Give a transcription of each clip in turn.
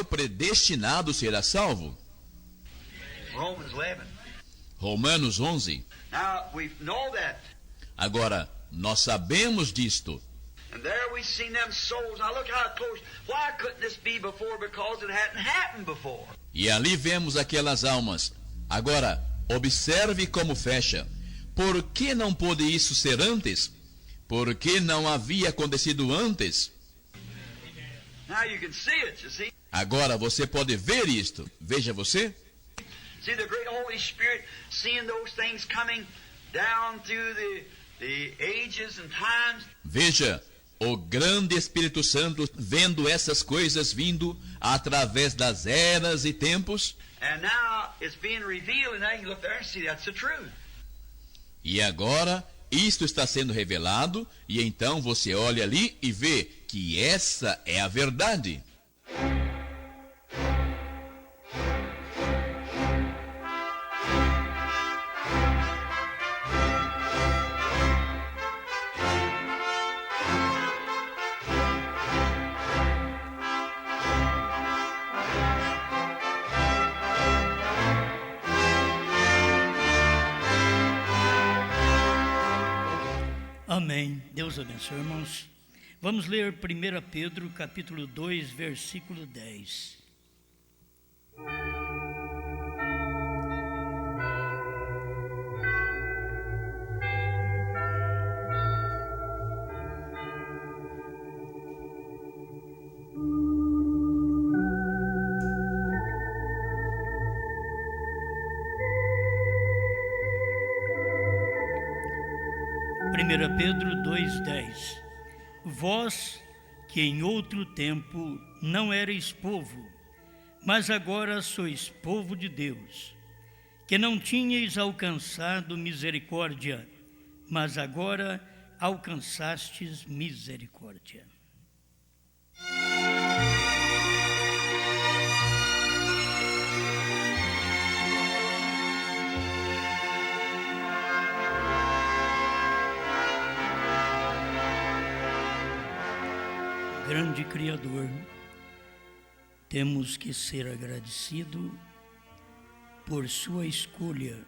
o predestinado será salvo. Romans 11. Romanos 11. Now, we know that. Agora, nós sabemos disto. And there we seen them souls. Now look how close. Why couldn't this be before? Because it hadn't happened before. E ali vemos aquelas almas. Agora, observe como fecha. Por que não pôde isso ser antes? Por que não havia acontecido antes? Now you can see it, you see. Agora você pode ver isto. Veja você. See the great Holy Spirit seeing those things coming down through the ages and times. Veja, o grande Espírito Santo vendo essas coisas vindo através das eras e tempos. And now it's being revealed, and now you can look there and see that's the truth. E agora isto está sendo revelado, e então você olha ali e vê que essa é a verdade. Amém. Deus abençoe, irmãos. Vamos ler 1 Pedro, capítulo 2, versículo 10. Pedro 2,10. Vós, que em outro tempo não erais povo, mas agora sois povo de Deus, que não tinhais alcançado misericórdia, mas agora alcançastes misericórdia. Grande Criador, temos que ser agradecidos por sua escolha.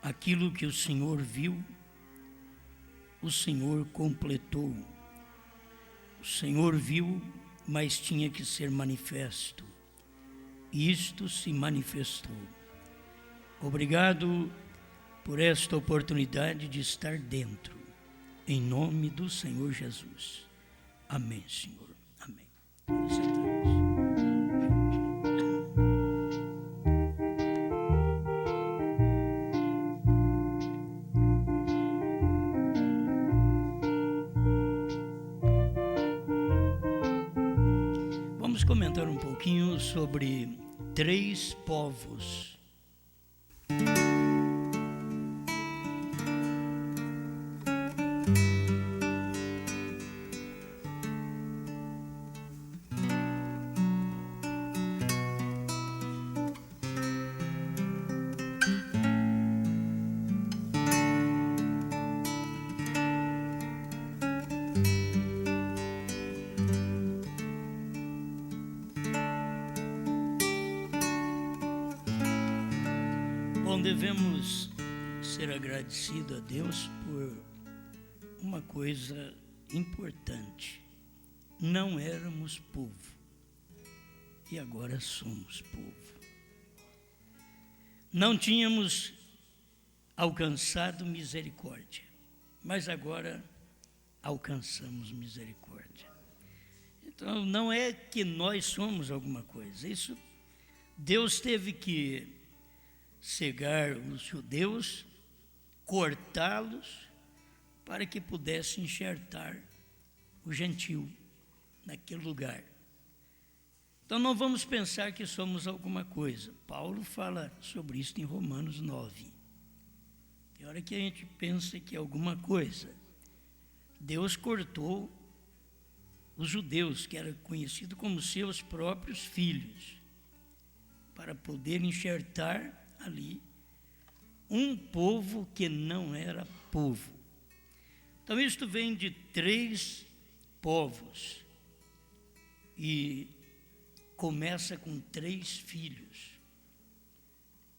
Aquilo que o Senhor viu, o Senhor completou. O Senhor viu, mas tinha que ser manifesto. Isto se manifestou. Obrigado por esta oportunidade de estar dentro. Em nome do Senhor Jesus. Amém, Senhor. Amém. Vamos comentar um pouquinho sobre 3 povos. Devemos ser agradecidos a Deus por uma coisa importante. Não éramos povo e agora somos povo. Não tínhamos alcançado misericórdia, mas agora alcançamos misericórdia. Então não é que nós somos alguma coisa. Isso Deus teve que cegar os judeus, cortá-los, para que pudesse enxertar o gentio naquele lugar. Então não vamos pensar que somos alguma coisa. Paulo fala sobre isso em Romanos 9. Tem hora que a gente pensa que é alguma coisa. Deus cortou os judeus, que eram conhecidos como seus próprios filhos, para poder enxertar ali um povo que não era povo. Então isto vem de 3 povos, e começa com 3 filhos.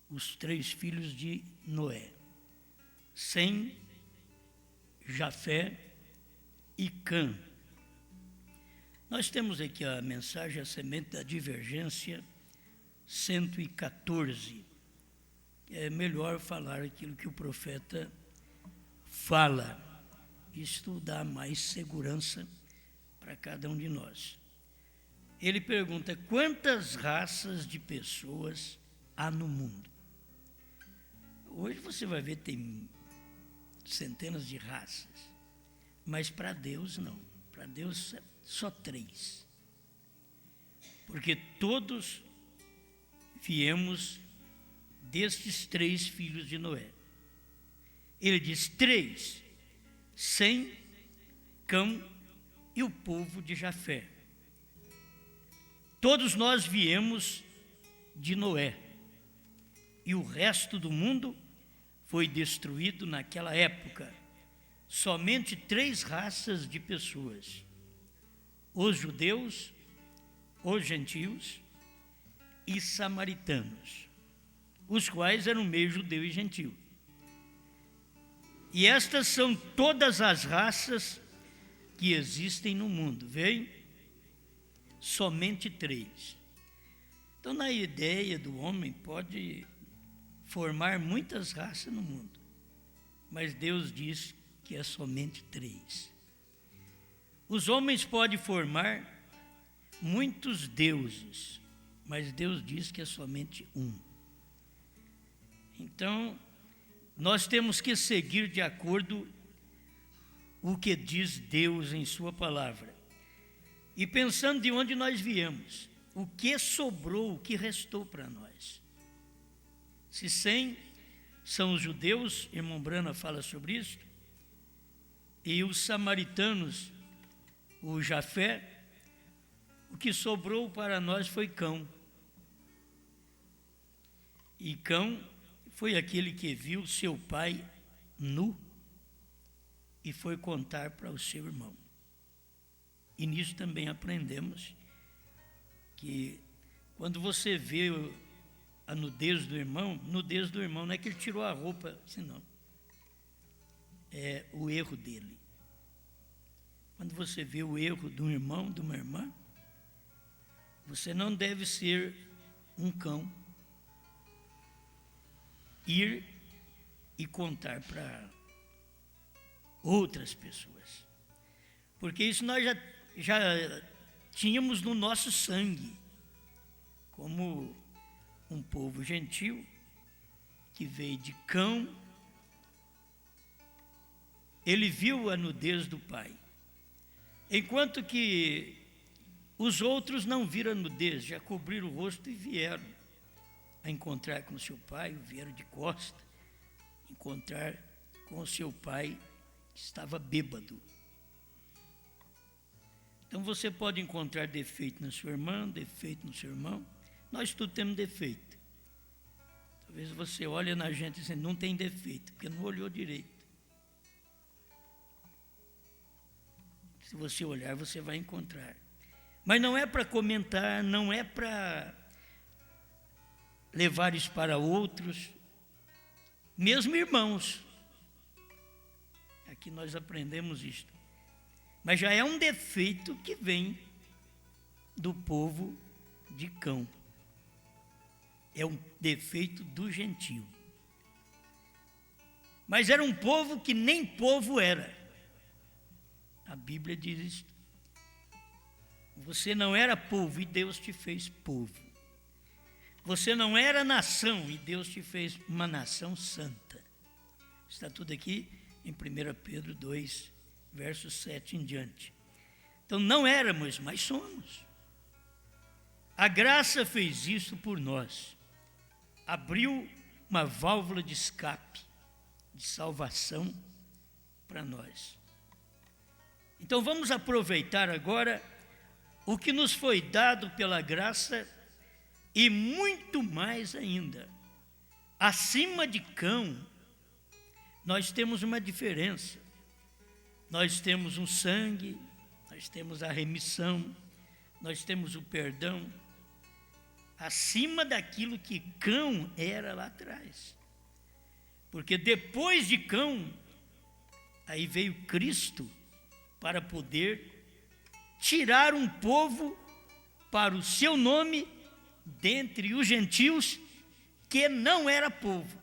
Os 3 filhos de Noé: Sem, Jafé e Cã. Nós temos aqui a mensagem, a semente da divergência, 114. É melhor falar aquilo que o profeta fala. Isto dá mais segurança para cada um de nós. Ele pergunta: quantas raças de pessoas há no mundo? Hoje você vai ver, tem centenas de raças, mas para Deus não. Para Deus só 3. Porque todos viemos destes 3 filhos de Noé. Ele diz 3: Sem, Cã e o povo de Jafé. Todos nós viemos de Noé. E o resto do mundo foi destruído naquela época. Somente 3 raças de pessoas: os judeus, os gentios e samaritanos, os quais eram meio judeu e gentio. E estas são todas as raças que existem no mundo. Veem? Somente 3. Então, na ideia do homem, pode formar muitas raças no mundo, mas Deus diz que é somente 3. Os homens podem formar muitos deuses, mas Deus diz que é somente um. Então, nós temos que seguir de acordo o que diz Deus em sua palavra. E pensando de onde nós viemos, o que sobrou, o que restou para nós. Se 100 são os judeus, irmão Brana fala sobre isso, e os samaritanos, o Jafé, o que sobrou para nós foi Cão. E Cão foi aquele que viu seu pai nu e foi contar para o seu irmão. E nisso também aprendemos que quando você vê a nudez do irmão não é que ele tirou a roupa, senão é o erro dele. Quando você vê o erro de um irmão, de uma irmã, você não deve ser um cão, ir e contar para outras pessoas, porque isso nós já tínhamos no nosso sangue, como um povo gentil que veio de Cão. Ele viu a nudez do pai, enquanto que os outros não viram a nudez, já cobriram o rosto e vieram a encontrar com seu pai, vieram de costa, encontrar com o seu pai que estava bêbado. Então você pode encontrar defeito na sua irmã, defeito no seu irmão. Nós tudo temos defeito. Talvez você olhe na gente e diz: não tem defeito, porque não olhou direito. Se você olhar, você vai encontrar. Mas não é para comentar, não é para levar isso para outros, mesmo irmãos. Aqui nós aprendemos isto. Mas já é um defeito que vem do povo de Cão. É um defeito do gentio. Mas era um povo que nem povo era. A Bíblia diz isso. Você não era povo e Deus te fez povo. Você não era nação e Deus te fez uma nação santa. Está tudo aqui em 1 Pedro 2, verso 7 em diante. Então não éramos, mas somos. A graça fez isso por nós. Abriu uma válvula de escape, de salvação para nós. Então vamos aproveitar agora o que nos foi dado pela graça e muito mais ainda. Acima de Cão, nós temos uma diferença. Nós temos um sangue, nós temos a remissão, nós temos o perdão, acima daquilo que Cão era lá atrás. Porque depois de Cão, aí veio Cristo para poder tirar um povo para o seu nome dentre os gentios que não era povo.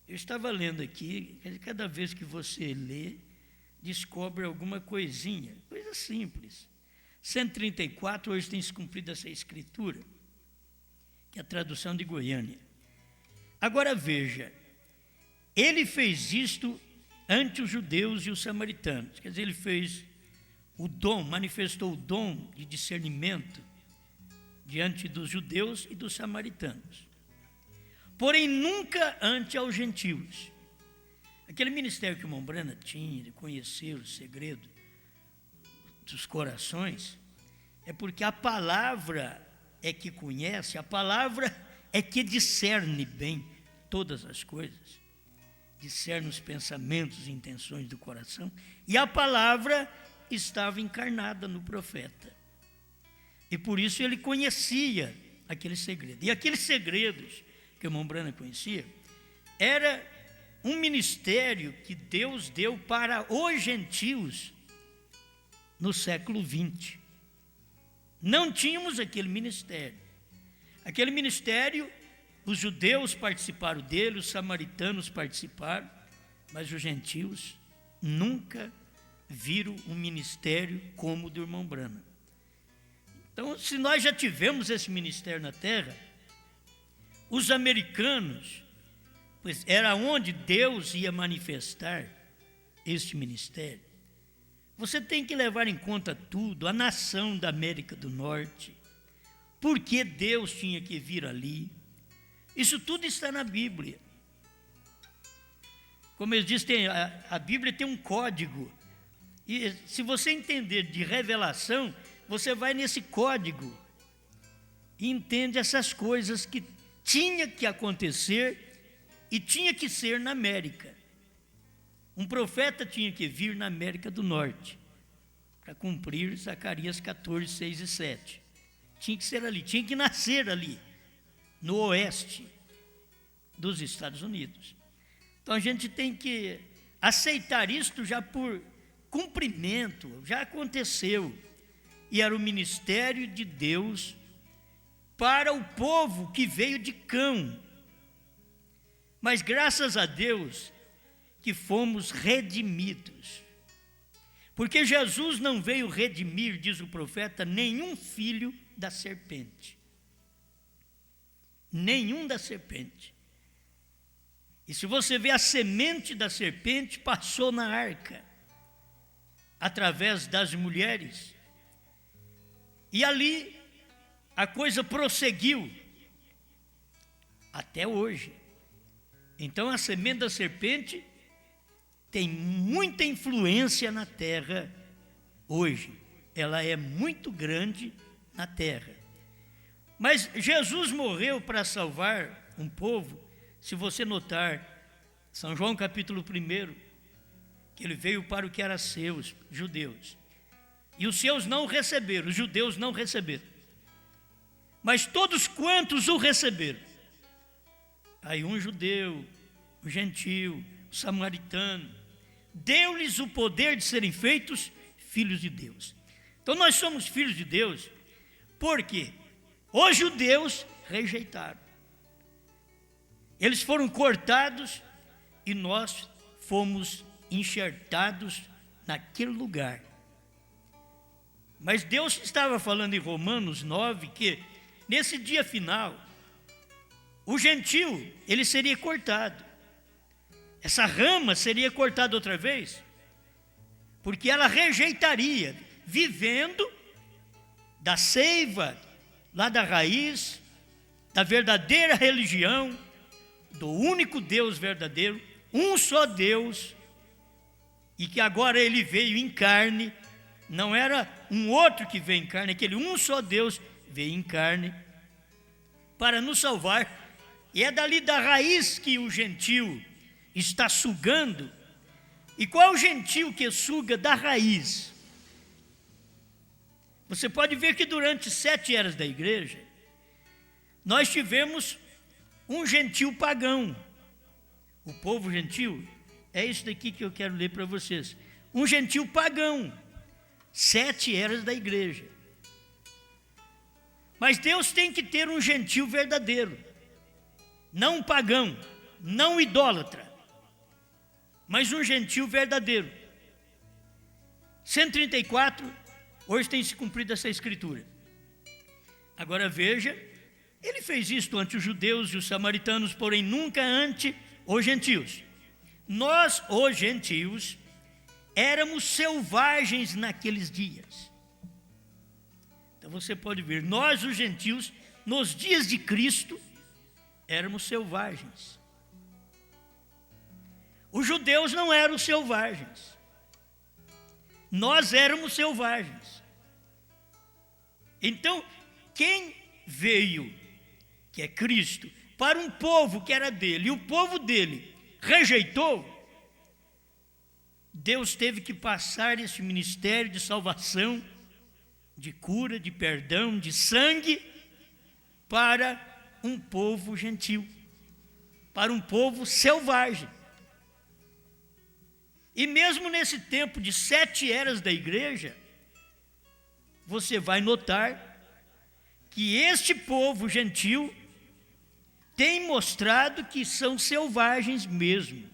Eu estava lendo aqui, cada vez que você lê, descobre alguma coisinha, coisa simples. 134, hoje tem se cumprido essa escritura, que é a tradução de Goiânia. Agora veja, ele fez isto ante os judeus e os samaritanos. Quer dizer, ele fez o dom, manifestou o dom de discernimento diante dos judeus e dos samaritanos. Porém, nunca ante aos gentios. Aquele ministério que o irmão Brana tinha de conhecer o segredo dos corações, é porque a palavra é que conhece, a palavra é que discerne bem todas as coisas, discerne os pensamentos e intenções do coração, e a palavra estava encarnada no profeta. E por isso ele conhecia aquele segredo. E aqueles segredos que o irmão Brana conhecia, era um ministério que Deus deu para os gentios no século 20. Não tínhamos aquele ministério. Aquele ministério, os judeus participaram dele, os samaritanos participaram, mas os gentios nunca viram um ministério como o do irmão Brana. Então, se nós já tivemos esse ministério na terra, os americanos, pois era onde Deus ia manifestar este ministério. Você tem que levar em conta tudo, a nação da América do Norte, por que Deus tinha que vir ali. Isso tudo está na Bíblia. Como eu disse, a Bíblia tem um código. E se você entender de revelação, você vai nesse código e entende essas coisas que tinha que acontecer e tinha que ser na América. Um profeta tinha que vir na América do Norte para cumprir Zacarias 14, 6 e 7. Tinha que ser ali, tinha que nascer ali, no oeste dos Estados Unidos. Então a gente tem que aceitar isto já por cumprimento, já aconteceu. E era o ministério de Deus para o povo que veio de Cão. Mas graças a Deus que fomos redimidos. Porque Jesus não veio redimir, diz o profeta, nenhum filho da serpente. Nenhum da serpente. E se você vê, a semente da serpente passou na arca, através das mulheres. E ali a coisa prosseguiu até hoje. Então a semente da serpente tem muita influência na terra hoje. Ela é muito grande na terra. Mas Jesus morreu para salvar um povo. Se você notar, São João capítulo 1, que ele veio para o que era seus, judeus. E os seus não receberam, os judeus não receberam. Mas todos quantos o receberam, aí um judeu, um gentil, um samaritano, deu-lhes o poder de serem feitos filhos de Deus. Então nós somos filhos de Deus, porque os judeus rejeitaram. Eles foram cortados e nós fomos enxertados naquele lugar. Mas Deus estava falando em Romanos 9 que nesse dia final, o gentio, ele seria cortado. Essa rama seria cortada outra vez, porque ela rejeitaria, vivendo da seiva, lá da raiz, da verdadeira religião, do único Deus verdadeiro, um só Deus, e que agora ele veio em carne, não era um outro que veio em carne, aquele um só Deus veio em carne para nos salvar, e é dali da raiz que o gentio está sugando. E qual é o gentio que suga da raiz? Você pode ver que durante 7 eras da igreja, nós tivemos um gentil pagão. O povo gentil, é isso daqui que eu quero ler para vocês. Um gentil pagão. 7 eras da igreja. Mas Deus tem que ter um gentil verdadeiro. Não um pagão, não um idólatra, mas um gentil verdadeiro. 134, hoje tem se cumprido essa escritura. Agora veja, ele fez isto ante os judeus e os samaritanos, porém nunca ante os gentios. Nós, os gentios, éramos selvagens naqueles dias. Então você pode ver, nós, os gentios, nos dias de Cristo, éramos selvagens. Os judeus não eram selvagens. Nós éramos selvagens. Então, quem veio, que é Cristo, para um povo que era dele, e o povo dele rejeitou, Deus teve que passar esse ministério de salvação, de cura, de perdão, de sangue, para um povo gentil, para um povo selvagem. E mesmo nesse tempo de 7 eras da igreja, você vai notar que este povo gentil tem mostrado que são selvagens mesmo,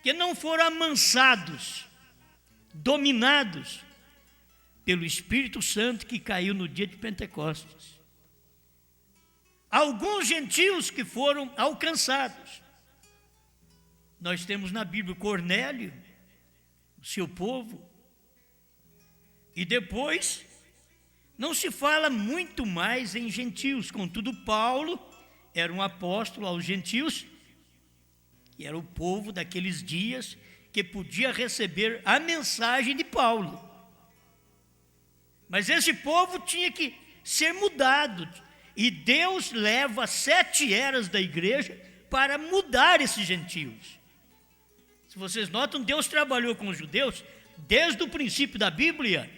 que não foram amansados, dominados pelo Espírito Santo que caiu no dia de Pentecostes. Alguns gentios que foram alcançados. Nós temos na Bíblia Cornélio, o seu povo, e depois não se fala muito mais em gentios, contudo Paulo era um apóstolo aos gentios, que era o povo daqueles dias que podia receber a mensagem de Paulo. Mas esse povo tinha que ser mudado, e Deus leva 7 eras da igreja para mudar esses gentios. Se vocês notam, Deus trabalhou com os judeus desde o princípio da Bíblia,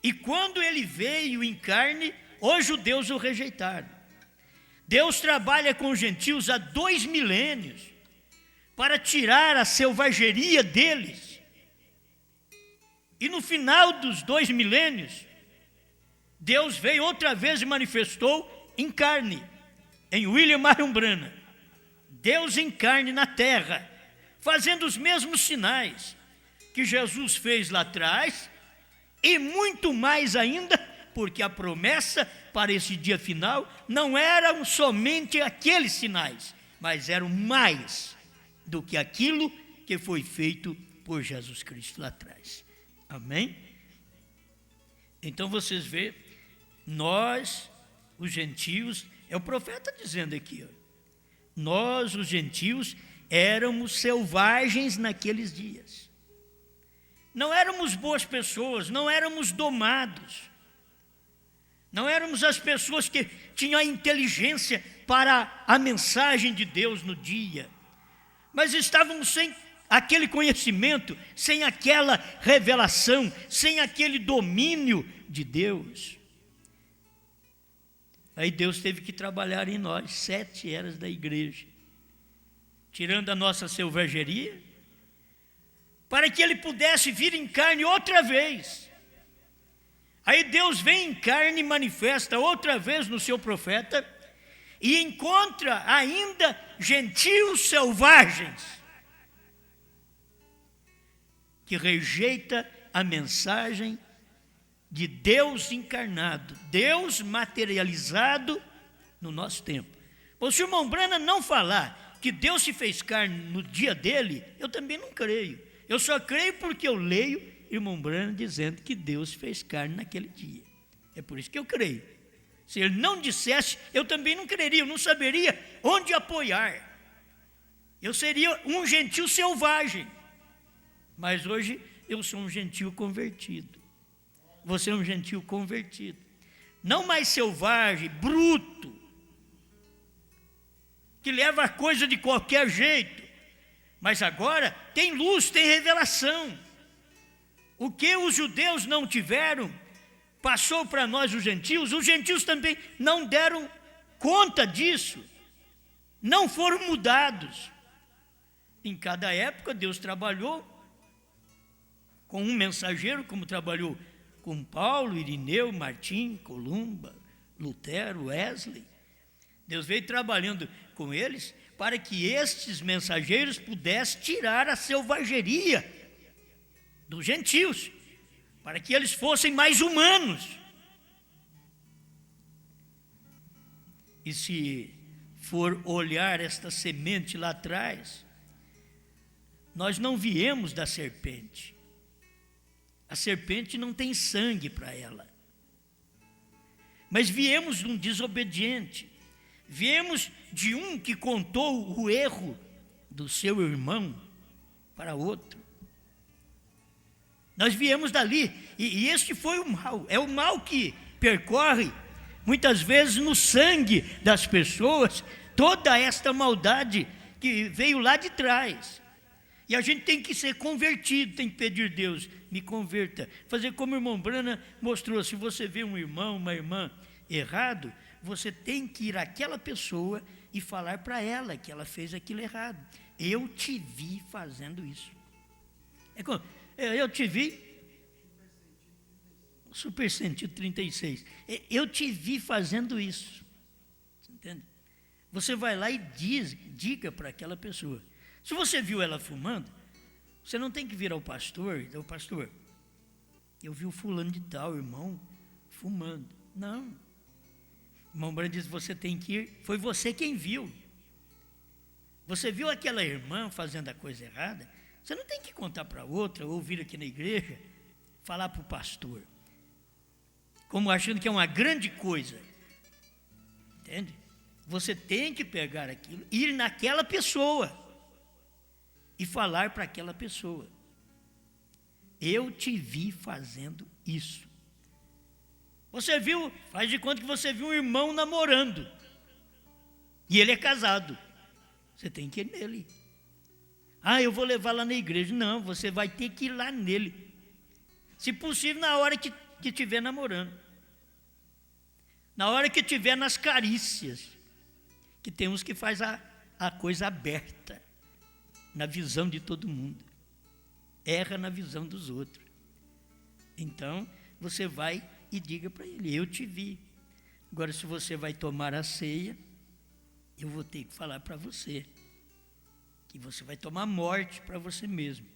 e quando ele veio em carne, os judeus o rejeitaram. Deus trabalha com os gentios há 2 milênios, para tirar a selvageria deles. E no final dos 2 milênios, Deus veio outra vez e manifestou em carne, em William Marion Branham. Deus em carne na terra, fazendo os mesmos sinais que Jesus fez lá atrás, e muito mais ainda, porque a promessa para esse dia final não eram somente aqueles sinais, mas eram mais do que aquilo que foi feito por Jesus Cristo lá atrás. Amém? Então vocês veem, nós, os gentios, é o profeta dizendo aqui, ó, nós, os gentios, éramos selvagens naqueles dias. Não éramos boas pessoas, não éramos domados, não éramos as pessoas que tinham a inteligência para a mensagem de Deus no dia, mas estávamos sem aquele conhecimento, sem aquela revelação, sem aquele domínio de Deus. Aí Deus teve que trabalhar em nós 7 eras da igreja, tirando a nossa selvageria, para que ele pudesse vir em carne outra vez. Aí Deus vem em carne e manifesta outra vez no seu profeta, e encontra ainda gentios selvagens, que rejeita a mensagem de Deus encarnado, Deus materializado no nosso tempo. Bom, se o irmão Branham não falar que Deus se fez carne no dia dele, eu também não creio. Eu só creio porque eu leio irmão Branham dizendo que Deus se fez carne naquele dia. É por isso que eu creio. Se ele não dissesse, eu também não creria, eu não saberia onde apoiar. Eu seria um gentil selvagem. Mas hoje eu sou um gentil convertido. Você é um gentil convertido. Não mais selvagem, bruto, que leva a coisa de qualquer jeito. Mas agora tem luz, tem revelação. O que os judeus não tiveram, passou para nós os gentios também não deram conta disso, não foram mudados. Em cada época Deus trabalhou com um mensageiro, como trabalhou com Paulo, Irineu, Martim, Columba, Lutero, Wesley. Deus veio trabalhando com eles para que estes mensageiros pudessem tirar a selvageria dos gentios, para que eles fossem mais humanos. E se for olhar esta semente lá atrás, nós não viemos da serpente. A serpente não tem sangue para ela. Mas viemos de um desobediente. Viemos de um que contou o erro do seu irmão para outro. Nós viemos dali, e este foi o mal. É o mal que percorre, muitas vezes, no sangue das pessoas, toda esta maldade que veio lá de trás. E a gente tem que ser convertido, tem que pedir: Deus, me converta. Fazer como o irmão Brana mostrou: se você vê um irmão, uma irmã errado, você tem que ir àquela pessoa e falar para ela que ela fez aquilo errado. Eu te vi fazendo isso. Eu te vi, super sentido 36, eu te vi fazendo isso. Você entende? Você vai lá e diga para aquela pessoa. Se você viu ela fumando, você não tem que vir ao pastor: o pastor, eu vi o fulano de tal, irmão, fumando. Não. O irmão Brando diz: você tem que ir, foi você quem viu. Você viu aquela irmã fazendo a coisa errada, você não tem que contar para outra, ou vir aqui na igreja, falar para o pastor, como achando que é uma grande coisa. Entende? Você tem que pegar aquilo, ir naquela pessoa e falar para aquela pessoa: eu te vi fazendo isso. Você viu, faz de conta que você viu um irmão namorando, e ele é casado. Você tem que ir nele. Eu vou levar lá na igreja. Não, você vai ter que ir lá nele. Se possível, na hora que estiver namorando. Na hora que estiver nas carícias. Que tem uns que faz a coisa aberta, na visão de todo mundo. Erra na visão dos outros. Então, você vai e diga para ele: eu te vi. Agora, se você vai tomar a ceia, eu vou ter que falar para você que você vai tomar morte para você mesmo,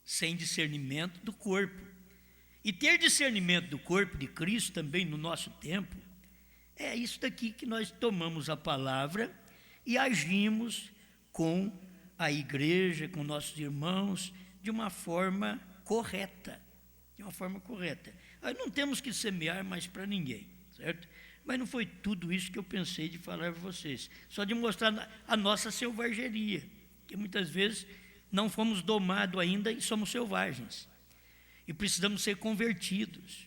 sem discernimento do corpo. E ter discernimento do corpo de Cristo também no nosso tempo, é isso daqui que nós tomamos a palavra e agimos com a igreja, com nossos irmãos, de uma forma correta. De uma forma correta. Nós não temos que semear mais para ninguém, certo? Mas não foi tudo isso que eu pensei de falar para vocês. Só de mostrar a nossa selvageria, que muitas vezes não fomos domados ainda e somos selvagens. E precisamos ser convertidos.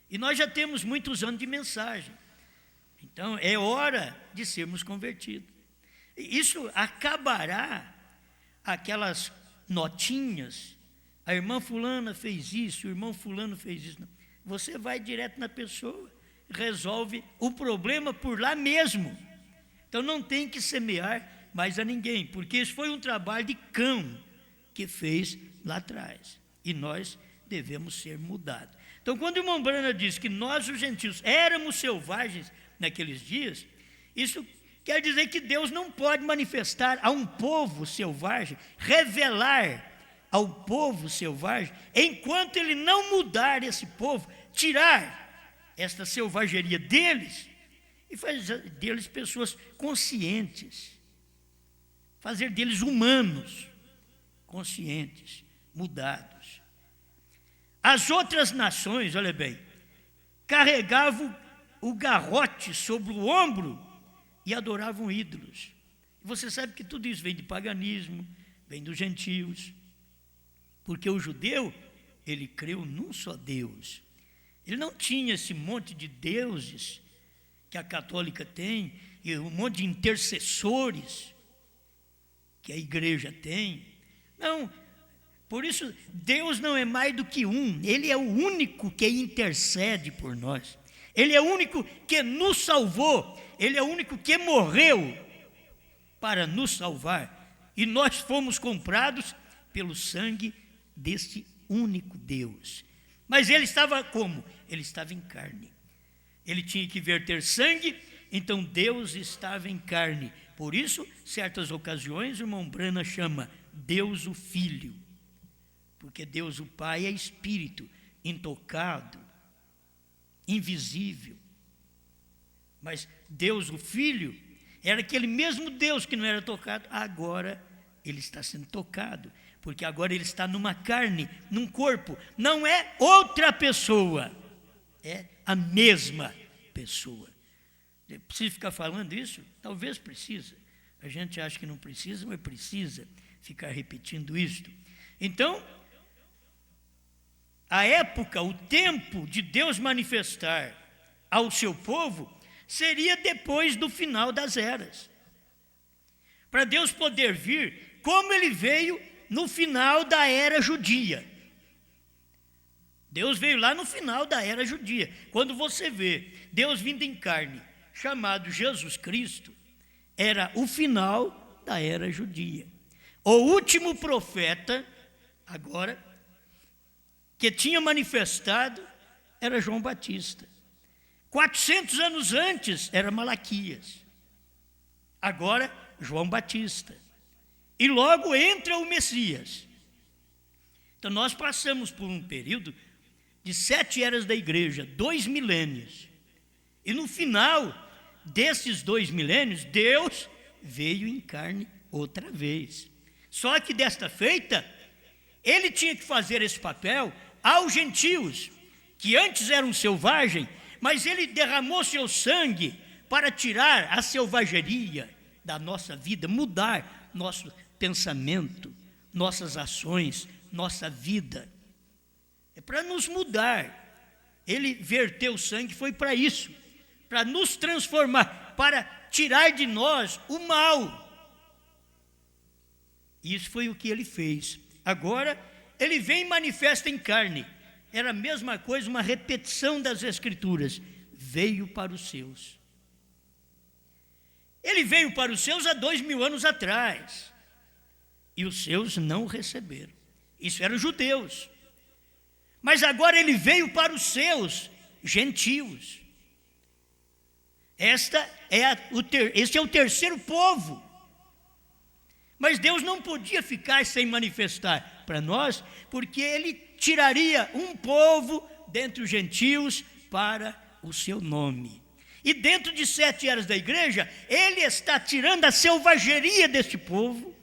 E nós já temos muitos anos de mensagem. Então, é hora de sermos convertidos. Isso acabará aquelas notinhas: a irmã fulana fez isso, o irmão fulano fez isso. Não. Você vai direto na pessoa, resolve o problema por lá mesmo. Então, não tem que semear mais a ninguém, porque isso foi um trabalho de cão que fez lá atrás. E nós devemos ser mudados. Então, quando o irmão Brana diz que nós, os gentios, éramos selvagens naqueles dias, isso quer dizer que Deus não pode manifestar a um povo selvagem, revelar ao povo selvagem, enquanto ele não mudar esse povo, tirar esta selvageria deles e fazer deles pessoas conscientes, fazer deles humanos, conscientes, mudados. As outras nações, olha bem, carregavam o garrote sobre o ombro e adoravam ídolos. Você sabe que tudo isso vem de paganismo, vem dos gentios, porque o judeu, ele creu num só Deus. Ele não tinha esse monte de deuses que a católica tem, e um monte de intercessores que a igreja tem. Não, Por isso, Deus não é mais do que um. Ele é o único que intercede por nós. Ele é o único que nos salvou. Ele é o único que morreu para nos salvar. E nós fomos comprados pelo sangue deste único Deus. Mas ele estava como? Ele estava em carne. Ele tinha que verter sangue, então Deus estava em carne. Por isso, certas ocasiões, o irmão Brana chama Deus o Filho. Porque Deus o Pai é espírito, intocado, invisível. Mas Deus o Filho era aquele mesmo Deus que não era tocado, agora ele está sendo tocado, porque agora ele está numa carne, num corpo, não é outra pessoa, é a mesma pessoa. Precisa ficar falando isso? Talvez precisa. A gente acha que não precisa, mas precisa ficar repetindo isto. Então, a época, o tempo de Deus manifestar ao seu povo seria depois do final das eras. Para Deus poder vir, como ele veio no final da era judia. Deus veio lá no final da era judia. Quando você vê Deus vindo em carne, chamado Jesus Cristo, era o final da era judia. O último profeta, agora, que tinha manifestado, era João Batista. 400 anos antes era Malaquias. Agora, João Batista. E logo entra o Messias. Então nós passamos por um período de 7 eras da igreja, 2 milênios. E no final desses 2 milênios, Deus veio em carne outra vez. Só que desta feita, ele tinha que fazer esse papel aos gentios, que antes eram selvagens, mas ele derramou seu sangue para tirar a selvageria da nossa vida, mudar nosso pensamento, nossas ações, nossa vida. É para nos mudar. Ele verteu o sangue, foi para isso, para nos transformar, para tirar de nós o mal. Isso foi o que ele fez. Agora, ele vem e manifesta em carne. Era a mesma coisa, uma repetição das Escrituras. Veio para os seus. Ele veio para os seus há 2000 anos atrás. E os seus não o receberam. Isso eram judeus. Mas agora ele veio para os seus, gentios. Este é o terceiro povo. Mas Deus não podia ficar sem manifestar para nós, porque ele tiraria um povo dentre os gentios para o seu nome. E dentro de 7 eras da igreja, ele está tirando a selvageria deste povo,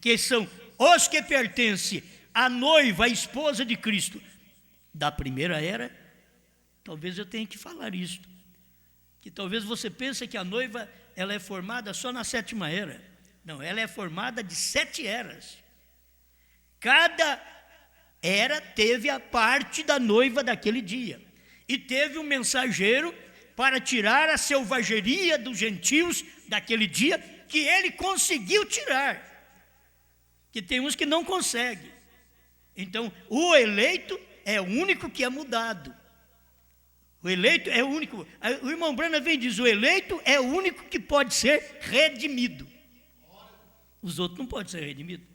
que são os que pertencem à noiva, à esposa de Cristo, da primeira era. Talvez eu tenha que falar isto, que talvez você pense que a noiva ela é formada só na 7ª era. Não, ela é formada de 7 eras. Cada era teve a parte da noiva daquele dia. E teve um mensageiro para tirar a selvageria dos gentios daquele dia, que ele conseguiu tirar. Que tem uns que não conseguem. Então, o eleito é o único que é mudado. O eleito é o único. O irmão Brana vem e diz: o eleito é o único que pode ser redimido. Os outros não podem ser redimidos.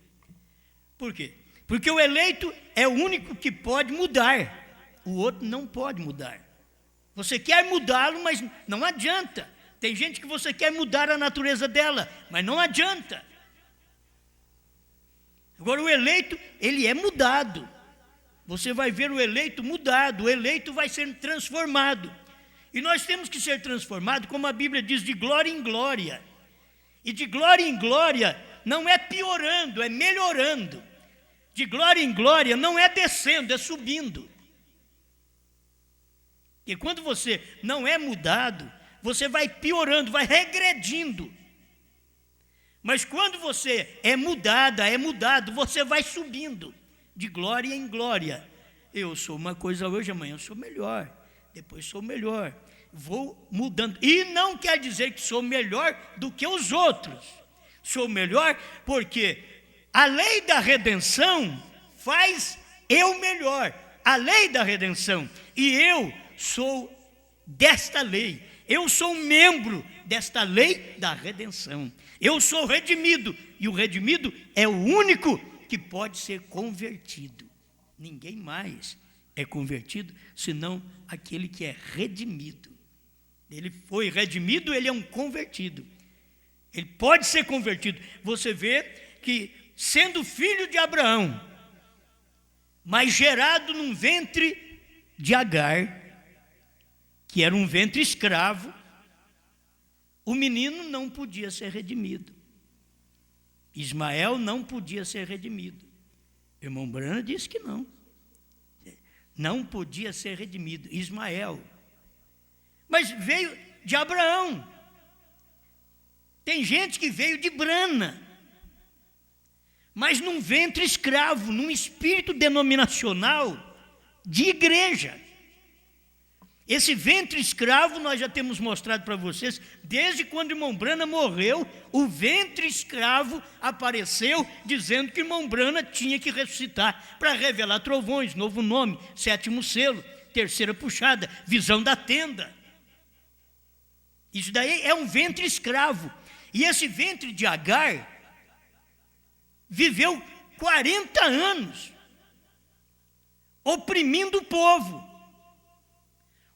Por quê? Porque o eleito é o único que pode mudar. O outro não pode mudar. Você quer mudá-lo, mas não adianta. Tem gente que você quer mudar a natureza dela, mas não adianta. Agora o eleito, ele é mudado. Você vai ver o eleito mudado, o eleito vai ser transformado. E nós temos que ser transformados, como a Bíblia diz, de glória em glória. E de glória em glória não é piorando, é melhorando. De glória em glória não é descendo, é subindo. E quando você não é mudado, você vai piorando, vai regredindo. Mas quando você é mudado, você vai subindo, de glória em glória. Eu sou uma coisa hoje, amanhã eu sou melhor, depois sou melhor. Vou mudando. E não quer dizer que sou melhor do que os outros. Sou melhor porque A lei da redenção faz eu melhor. A lei da redenção. E eu sou desta lei. Eu sou membro desta lei da redenção. Eu sou redimido. E o redimido é o único que pode ser convertido. Ninguém mais é convertido, senão aquele que é redimido. Ele foi redimido, ele é um convertido. Ele pode ser convertido. Você vê que, sendo filho de Abraão, mas gerado num ventre de Agar, que era um ventre escravo, o menino não podia ser redimido. Ismael não podia ser redimido. O irmão Branham disse que não. Não podia ser redimido. Ismael. Mas veio de Abraão. Tem gente que veio de Brana, mas num ventre escravo, num espírito denominacional de igreja. Esse ventre escravo nós já temos mostrado para vocês, desde quando o irmão Branham morreu, o ventre escravo apareceu dizendo que o irmão Branham tinha que ressuscitar para revelar trovões, novo nome, 7º selo, 3ª puxada, visão da tenda. Isso daí é um ventre escravo. E esse ventre de Agar viveu 40 anos oprimindo o povo.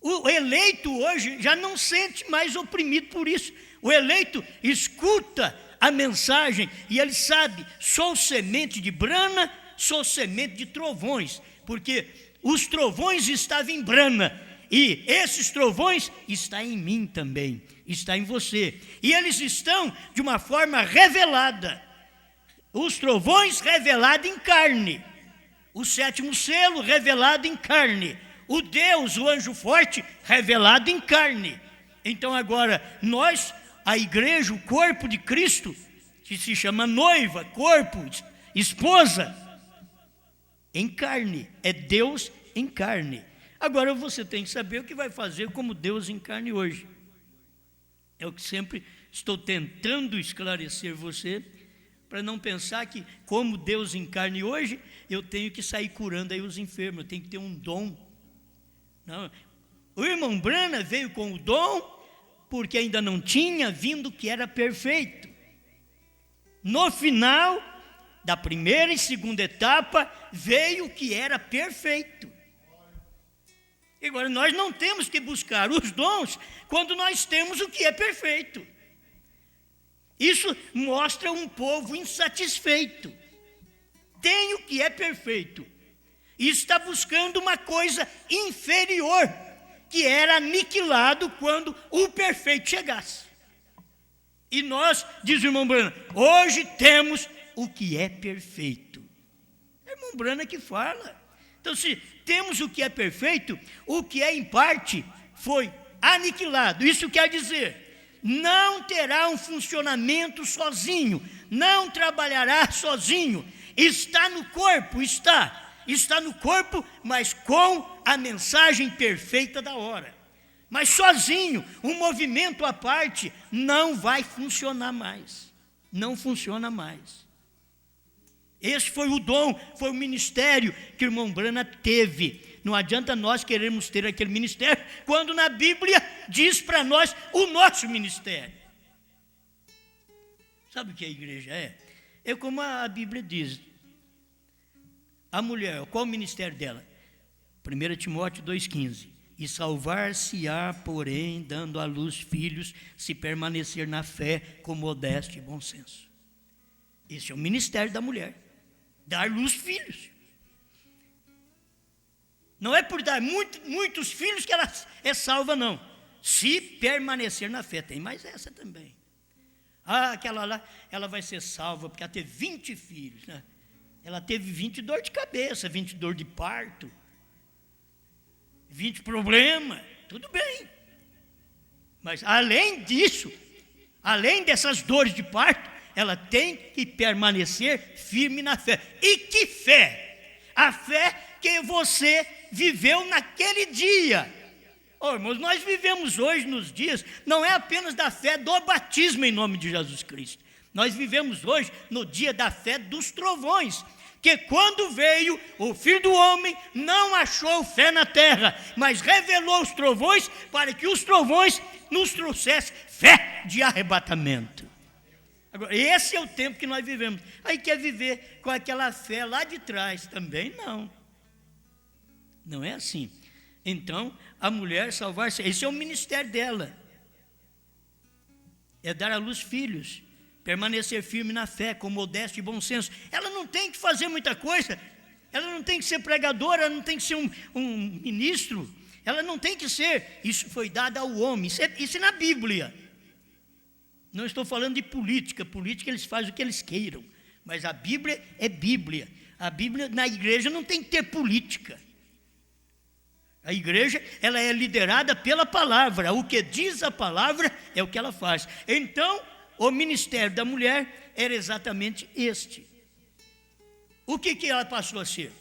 O eleito hoje já não sente mais oprimido por isso. O eleito escuta a mensagem e ele sabe, sou semente de Brana, sou semente de trovões, porque os trovões estavam em Brana e esses trovões estão em mim também, está em você. E eles estão de uma forma revelada. Os trovões revelados em carne, o 7º selo revelado em carne, o Deus, o anjo forte, revelado em carne. Então agora, nós, a igreja, o corpo de Cristo, que se chama noiva, corpo, esposa, em carne, é Deus em carne. Agora você tem que saber o que vai fazer como Deus em carne hoje. É o que sempre estou tentando esclarecer você, para não pensar que como Deus em carne hoje, eu tenho que sair curando aí os enfermos, eu tenho que ter um dom. Não, o irmão Branham veio com o dom porque ainda não tinha vindo o que era perfeito. No final da primeira e segunda etapa veio o que era perfeito. Agora nós não temos que buscar os dons quando nós temos o que é perfeito. Isso mostra um povo insatisfeito. Tem o que é perfeito e está buscando uma coisa inferior, que era aniquilado quando o perfeito chegasse. E nós, diz o irmão Branham, hoje temos o que é perfeito. É o irmão Branham que fala. Então, se temos o que é perfeito, o que é em parte foi aniquilado. Isso quer dizer, não terá um funcionamento sozinho, não trabalhará sozinho, está no corpo, está no corpo, mas com a mensagem perfeita da hora. Mas sozinho, um movimento à parte, não vai funcionar mais. Não funciona mais. Esse foi o dom, foi o ministério que o irmão Branham teve. Não adianta nós queremos ter aquele ministério, quando na Bíblia diz para nós o nosso ministério. Sabe o que a igreja é? É como a Bíblia diz. A mulher, qual o ministério dela? 1 Timóteo 2,15. E salvar-se-á, porém, dando à luz filhos, se permanecer na fé com modéstia e bom senso. Esse é o ministério da mulher. Dar luz filhos. Não é por dar muitos filhos que ela é salva, não. Se permanecer na fé. Tem mais essa também. Aquela lá, ela vai ser salva porque ela teve 20 filhos, né? Ela teve 20 dor de cabeça, 20 dor de parto, 20 problemas, tudo bem. Mas além disso, além dessas dores de parto, ela tem que permanecer firme na fé. E que fé? A fé que você viveu naquele dia. Irmãos, nós vivemos hoje nos dias, não é apenas da fé do batismo em nome de Jesus Cristo. Nós vivemos hoje no dia da fé dos trovões, que quando veio o Filho do Homem, não achou fé na terra, mas revelou os trovões para que os trovões nos trouxessem fé de arrebatamento. Agora, esse é o tempo que nós vivemos. Aí quer viver com aquela fé lá de trás também? Não. Não é assim. Então, a mulher salvar-se, esse é o ministério dela. É dar à luz filhos, permanecer firme na fé, com modéstia e bom senso. Ela não tem que fazer muita coisa, ela não tem que ser pregadora, ela não tem que ser um ministro, ela não tem que ser. Isso foi dado ao homem, isso é na Bíblia. Não estou falando de política eles fazem o que eles queiram, mas a Bíblia é Bíblia. A Bíblia, na igreja, não tem que ter política. A igreja, ela é liderada pela palavra, o que diz a palavra é o que ela faz. Então, o ministério da mulher era exatamente este. O que ela passou a ser?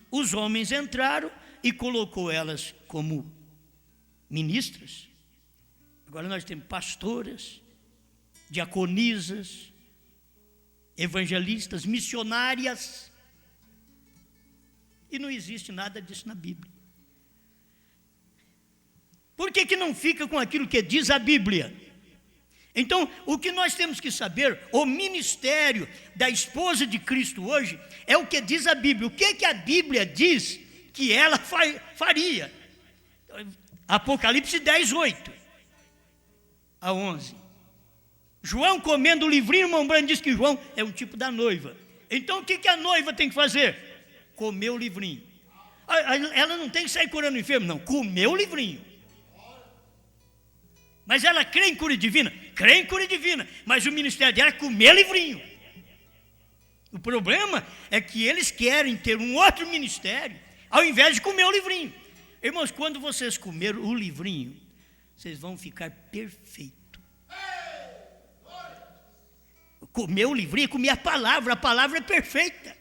Os homens entraram e colocou elas como ministras. Agora nós temos pastoras, diaconisas, evangelistas, missionárias. E não existe nada disso na Bíblia. Por que não fica com aquilo que diz a Bíblia? Então, o que nós temos que saber, o ministério da esposa de Cristo hoje, é o que diz a Bíblia. O que a Bíblia diz que ela faria? Apocalipse 10, 8 a 11. João comendo o livrinho, irmão Brando diz que João é um tipo da noiva. Então, o que a noiva tem que fazer? Comer o livrinho. Ela não tem que sair curando o enfermo, não. Comer o livrinho. Mas ela crê em cura divina? Crê em cura divina. Mas o ministério dela é comer livrinho. O problema é que eles querem ter um outro ministério, ao invés de comer o livrinho. Irmãos, quando vocês comerem o livrinho, vocês vão ficar perfeitos. Comer o livrinho, comer a palavra é perfeita.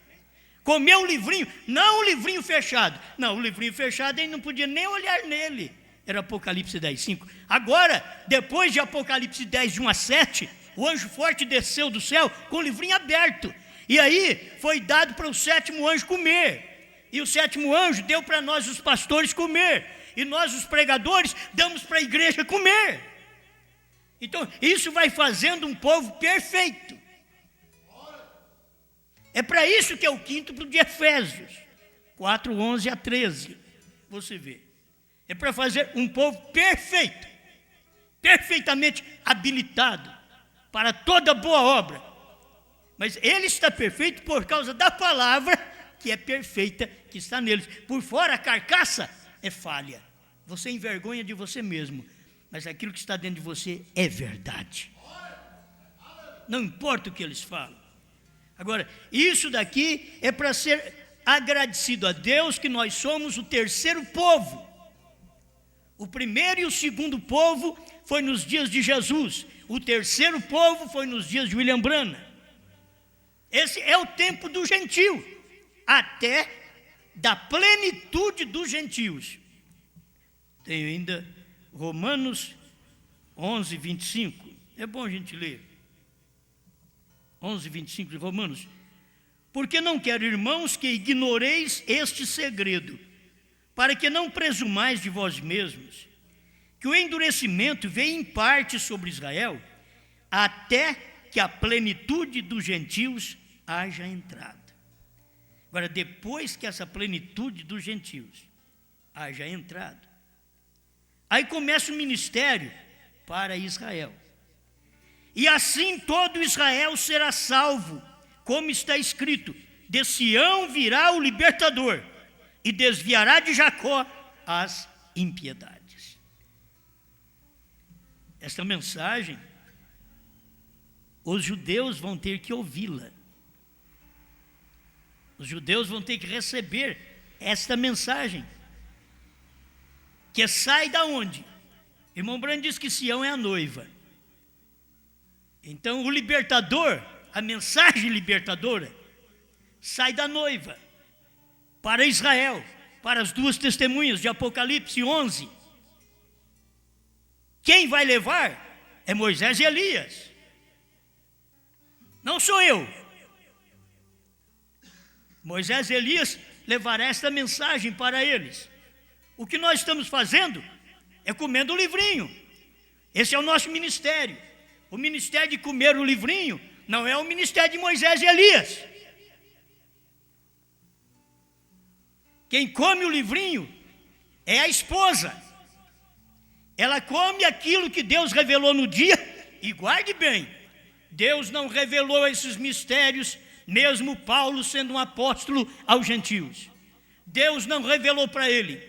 Comer o livrinho, não o livrinho fechado. Não, o livrinho fechado ele não podia nem olhar nele. Era Apocalipse 10, 5. Agora, depois de Apocalipse 10, de 1 a 7, o anjo forte desceu do céu com o livrinho aberto. E aí foi dado para o sétimo anjo comer. E o sétimo anjo deu para nós, os pastores, comer. E nós, os pregadores, damos para a igreja comer. Então, isso vai fazendo um povo perfeito. É para isso que é o quíntuplo de Efésios 4, 11 a 13. Você vê. É para fazer um povo perfeito, perfeitamente habilitado para toda boa obra. Mas ele está perfeito por causa da palavra que é perfeita, que está neles. Por fora a carcaça é falha. Você envergonha de você mesmo, mas aquilo que está dentro de você é verdade. Não importa o que eles falam. Agora, isso daqui é para ser agradecido a Deus que nós somos o terceiro povo. O primeiro e o segundo povo foi nos dias de Jesus. O terceiro povo foi nos dias de William Branham. Esse é o tempo do gentio, até da plenitude dos gentios. Tenho ainda Romanos 11, 25. É bom a gente ler. 11, 25 de Romanos. Porque não quero, irmãos, que ignoreis este segredo, para que não presumais de vós mesmos, que o endurecimento veio em parte sobre Israel, até que a plenitude dos gentios haja entrado. Agora, depois que essa plenitude dos gentios haja entrado, aí começa o ministério para Israel. E assim todo Israel será salvo, como está escrito: de Sião virá o libertador, e desviará de Jacó as impiedades. Esta mensagem, os judeus vão ter que ouvi-la. Os judeus vão ter que receber esta mensagem, que sai da onde? Irmão Brando diz que Sião é a noiva. Então o libertador, a mensagem libertadora, sai da noiva para Israel, para as duas testemunhas de Apocalipse 11. Quem vai levar é Moisés e Elias. não sou eu. Moisés e Elias levará esta mensagem para eles. O que nós estamos fazendo é comendo o livrinho. Esse é o nosso ministério. O ministério de comer o livrinho não é o ministério de Moisés e Elias. Quem come o livrinho é a esposa. Ela come aquilo que Deus revelou no dia, e guarde bem, Deus não revelou esses mistérios, mesmo Paulo sendo um apóstolo aos gentios. Deus não revelou para ele.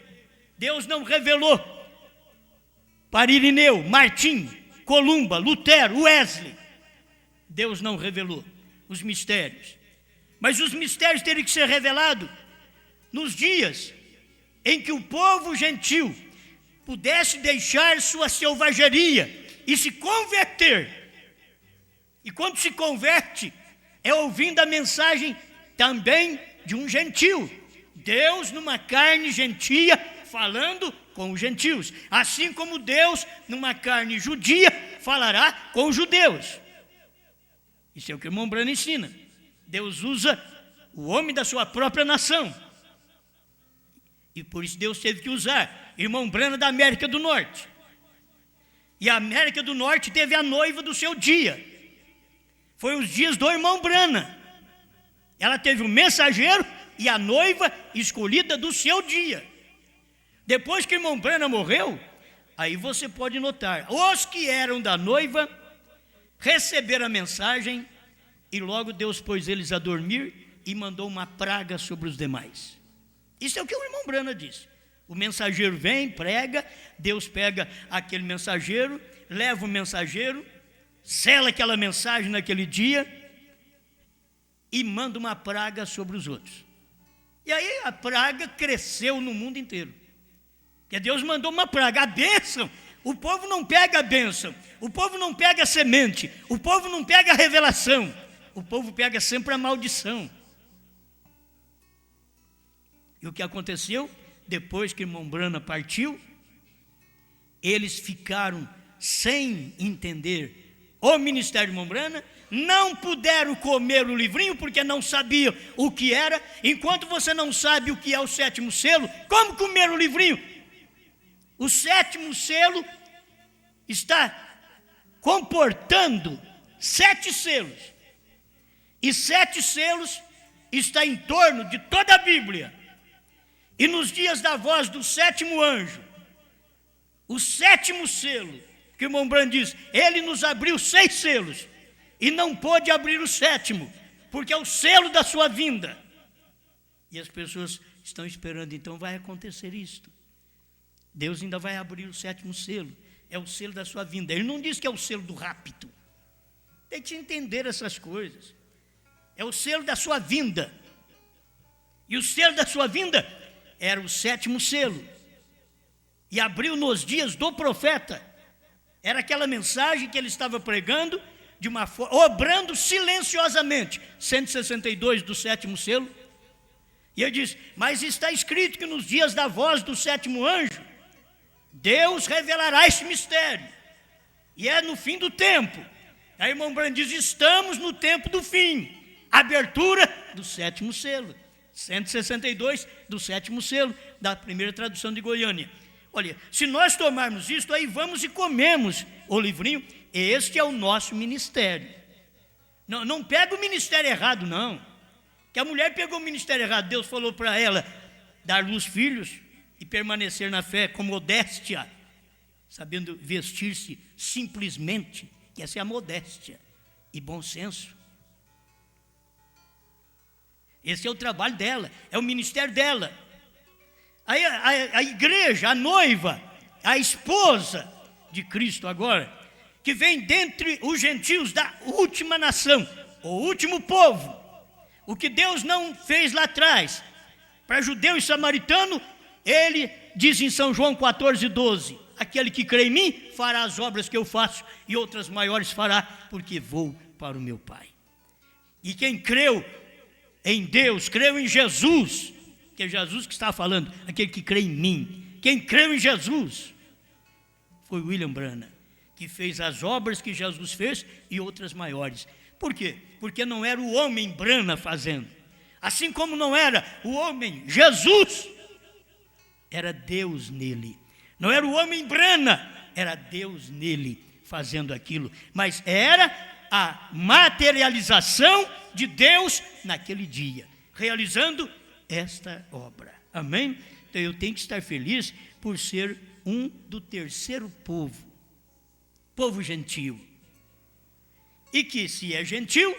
Deus não revelou para Irineu, Martim, Columba, Lutero, Wesley. Deus não revelou os mistérios. Mas os mistérios teriam que ser revelados nos dias em que o povo gentil pudesse deixar sua selvageria e se converter. E quando se converte, é ouvindo a mensagem também de um gentil. Deus numa carne gentia, falando com os gentios. Assim como Deus numa carne judia, falará com os judeus. Isso é o que o irmão Branham ensina. Deus usa o homem da sua própria nação. E por isso Deus teve que usar irmão Branham da América do Norte. E a América do Norte teve a noiva do seu dia. Foi os dias do irmão Branham. Ela teve o mensageiro e a noiva escolhida do seu dia. Depois que o irmão Branham morreu, aí você pode notar, os que eram da noiva receberam a mensagem e logo Deus pôs eles a dormir e mandou uma praga sobre os demais. Isso é o que o irmão Branham disse. O mensageiro vem, prega, Deus pega aquele mensageiro, leva o mensageiro, sela aquela mensagem naquele dia e manda uma praga sobre os outros. E aí a praga cresceu no mundo inteiro. Porque Deus mandou uma praga, a bênção. O povo não pega a bênção, o povo não pega a semente, o povo não pega a revelação, o povo pega sempre a maldição. E o que aconteceu? Depois que o irmão Branham partiu, eles ficaram sem entender o ministério do irmão Branham, não puderam comer o livrinho porque não sabiam o que era. Enquanto você não sabe o que é o sétimo selo, como comer o livrinho? O sétimo selo está comportando 7 selos. E 7 selos está em torno de toda a Bíblia. E nos dias da voz do sétimo anjo, o sétimo selo, que o irmão Branham diz, ele nos abriu 6 selos e não pôde abrir o 7º, porque é o selo da sua vinda. E as pessoas estão esperando, então vai acontecer isto. Deus ainda vai abrir o 7º selo, é o selo da sua vinda. Ele não diz que é o selo do rapto. Tem que entender essas coisas. É o selo da sua vinda. E o selo da sua vinda era o 7º selo. E abriu nos dias do profeta. Era aquela mensagem que ele estava pregando, de uma forma, obrando silenciosamente, 162 do 7º selo. E ele diz, mas está escrito que nos dias da voz do 7º anjo, Deus revelará esse mistério. E é no fim do tempo. Aí o irmão Branham diz, estamos no tempo do fim. Abertura do 7º selo. 162 do 7º selo, da primeira tradução de Goiânia. Olha, se nós tomarmos isto, aí vamos e comemos o livrinho. Este é o nosso ministério. Não pega o ministério errado, não. Que a mulher pegou o ministério errado. Deus falou para ela dar luz filhos e permanecer na fé com modéstia, sabendo vestir-se simplesmente, que essa é a modéstia e bom senso. Esse é o trabalho dela, é o ministério dela. Aí a igreja, a noiva, a esposa de Cristo agora, que vem dentre os gentios da última nação, o último povo, o que Deus não fez lá atrás, para judeu e samaritano, ele diz em São João 14:12, aquele que crê em mim fará as obras que eu faço e outras maiores fará, porque vou para o meu Pai. E quem creu em Deus, creu em Jesus, que é Jesus que está falando, aquele que crê em mim. Quem creu em Jesus foi William Branham, que fez as obras que Jesus fez e outras maiores. Por quê? Porque não era o homem Brana fazendo. Assim como não era o homem Jesus, era Deus nele. Não era o homem Brana, era Deus nele fazendo aquilo. Mas era a materialização de Deus naquele dia, realizando esta obra. Amém? Então eu tenho que estar feliz por ser um do terceiro povo, povo gentil. E que se é gentil,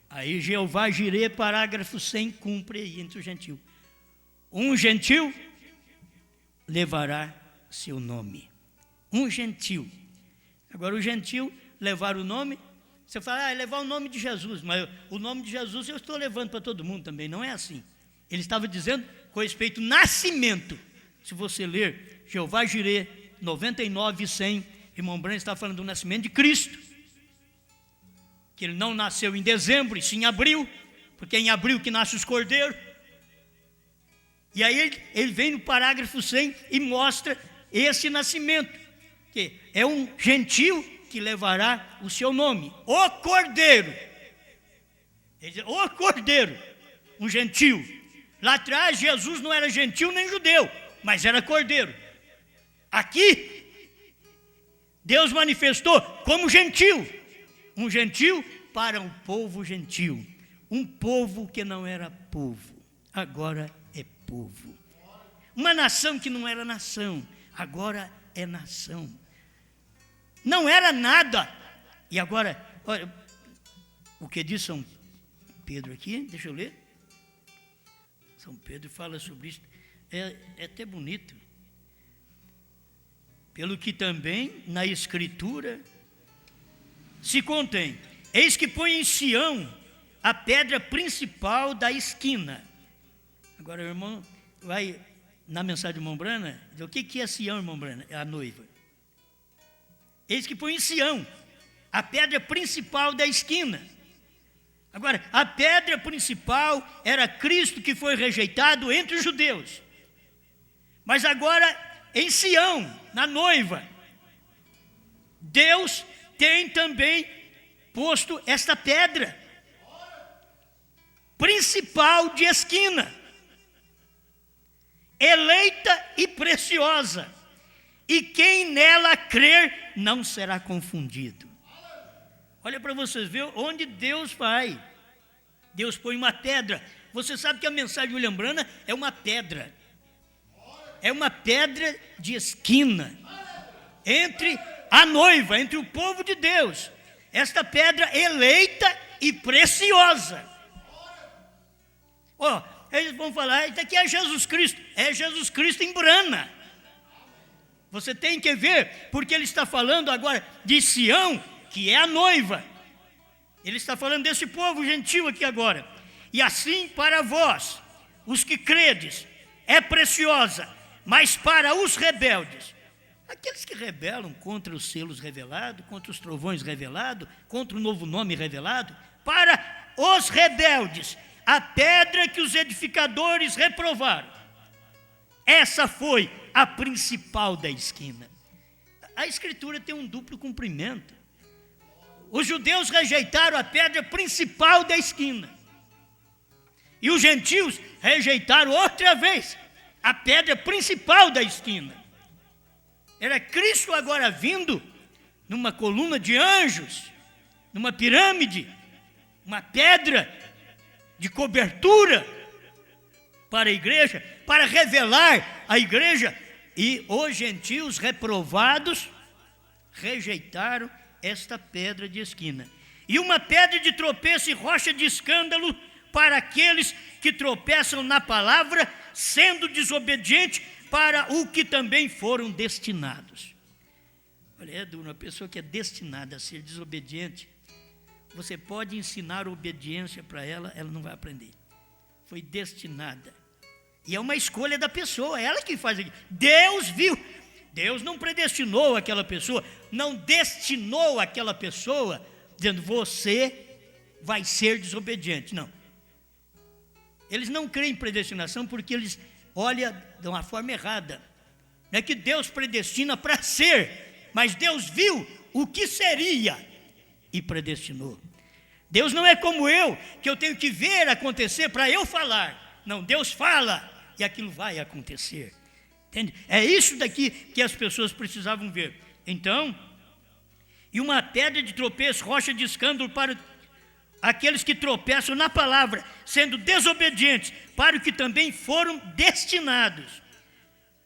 aí Jeová Jirê, parágrafo 100, cumpre aí entre o gentil. Um gentil levará seu nome. Um gentil. Agora o gentil levar o nome, você fala, levar o nome de Jesus, mas o nome de Jesus eu estou levando para todo mundo também, não é assim. Ele estava dizendo com respeito ao nascimento. Se você ler Jeová Jirê 99:100, irmão Branham está falando do nascimento de Cristo, que ele não nasceu em dezembro, e sim em abril, porque é em abril que nascem os cordeiros. E aí ele vem no parágrafo 100 e mostra esse nascimento, que é um gentil que levará o seu nome, o Cordeiro. Ele diz, o Cordeiro, um gentil. Lá atrás Jesus não era gentil nem judeu, mas era cordeiro. Aqui Deus manifestou como gentil, um gentil para um povo gentil, um povo que não era povo, agora é povo. Uma nação que não era nação, agora é nação. Não era nada, e agora, olha, o que diz São Pedro aqui, deixa eu ler. São Pedro fala sobre isso, é até bonito. Pelo que também na Escritura se contém, eis que põe em Sião a pedra principal da esquina. Agora o irmão vai na mensagem do irmão Brana, diz, o que é Sião, irmão Brana? É a noiva. Eis que põe em Sião a pedra principal da esquina. Agora, a pedra principal era Cristo, que foi rejeitado entre os judeus. Mas agora, em Sião, na noiva, Deus tem também posto esta pedra principal de esquina, eleita e preciosa, e quem nela crer não será confundido. Olha para vocês verem onde Deus vai. Deus põe uma pedra. Você sabe que a mensagem de William Branham é uma pedra. É uma pedra de esquina entre a noiva, entre o povo de Deus. Esta pedra eleita e preciosa. Eles vão falar, isso aqui é Jesus Cristo. É Jesus Cristo em Brana. Você tem que ver, porque ele está falando agora de Sião, que é a noiva. Ele está falando desse povo gentil aqui agora. E assim para vós, os que credes, é preciosa, mas para os rebeldes, aqueles que rebelam contra os selos revelados, contra os trovões revelados, contra o novo nome revelado, para os rebeldes, a pedra que os edificadores reprovaram, essa foi a principal da esquina. A Escritura tem um duplo cumprimento. Os judeus rejeitaram a pedra principal da esquina. E os gentios rejeitaram outra vez a pedra principal da esquina. Era Cristo agora vindo numa coluna de anjos, numa pirâmide, uma pedra de cobertura para a igreja, para revelar a igreja. E os gentios reprovados rejeitaram esta pedra de esquina. E uma pedra de tropeço e rocha de escândalo para aqueles que tropeçam na palavra, sendo desobediente para o que também foram destinados. Olha, é duro, uma pessoa que é destinada a ser desobediente, você pode ensinar obediência para ela, ela não vai aprender. Foi destinada. E é uma escolha da pessoa, ela que faz aquilo. Deus viu. Deus não predestinou aquela pessoa, não destinou aquela pessoa, dizendo, você vai ser desobediente. Não. Eles não creem em predestinação porque eles olham de uma forma errada. Não é que Deus predestina para ser, mas Deus viu o que seria e predestinou. Deus não é como eu, que eu tenho que ver acontecer para eu falar. Não, Deus fala e aquilo vai acontecer. Entende? É isso daqui que as pessoas precisavam ver. Então, e uma pedra de tropeço, rocha de escândalo para aqueles que tropeçam na palavra, sendo desobedientes, para o que também foram destinados.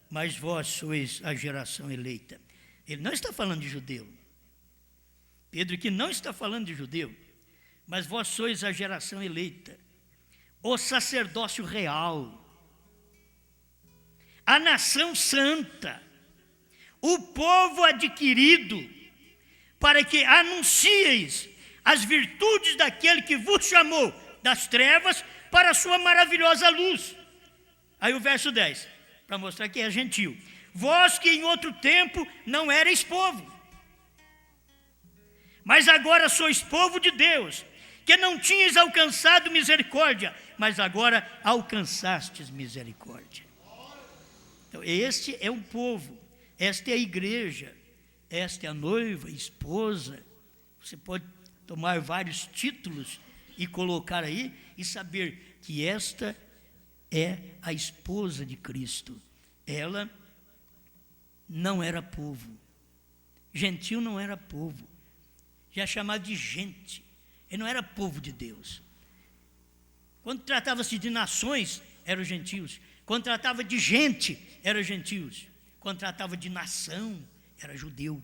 Mas vós sois a geração eleita. Ele não está falando de judeu. Pedro que não está falando de judeu. Mas vós sois a geração eleita, o sacerdócio real, a nação santa, o povo adquirido, para que anuncieis as virtudes daquele que vos chamou das trevas para a sua maravilhosa luz. Aí o verso 10, para mostrar que é gentil. Vós que em outro tempo não erais povo, mas agora sois povo de Deus, que não tinhas alcançado misericórdia, mas agora alcançastes misericórdia. Então, este é um povo, esta é a igreja, esta é a noiva, a esposa. Você pode tomar vários títulos e colocar aí e saber que esta é a esposa de Cristo. Ela não era povo, gentil não era povo, já é chamado de gente. Ele não era povo de Deus. Quando tratava-se de nações, eram gentios. Quando tratava de gente, eram gentios. Quando tratava de nação, era judeu.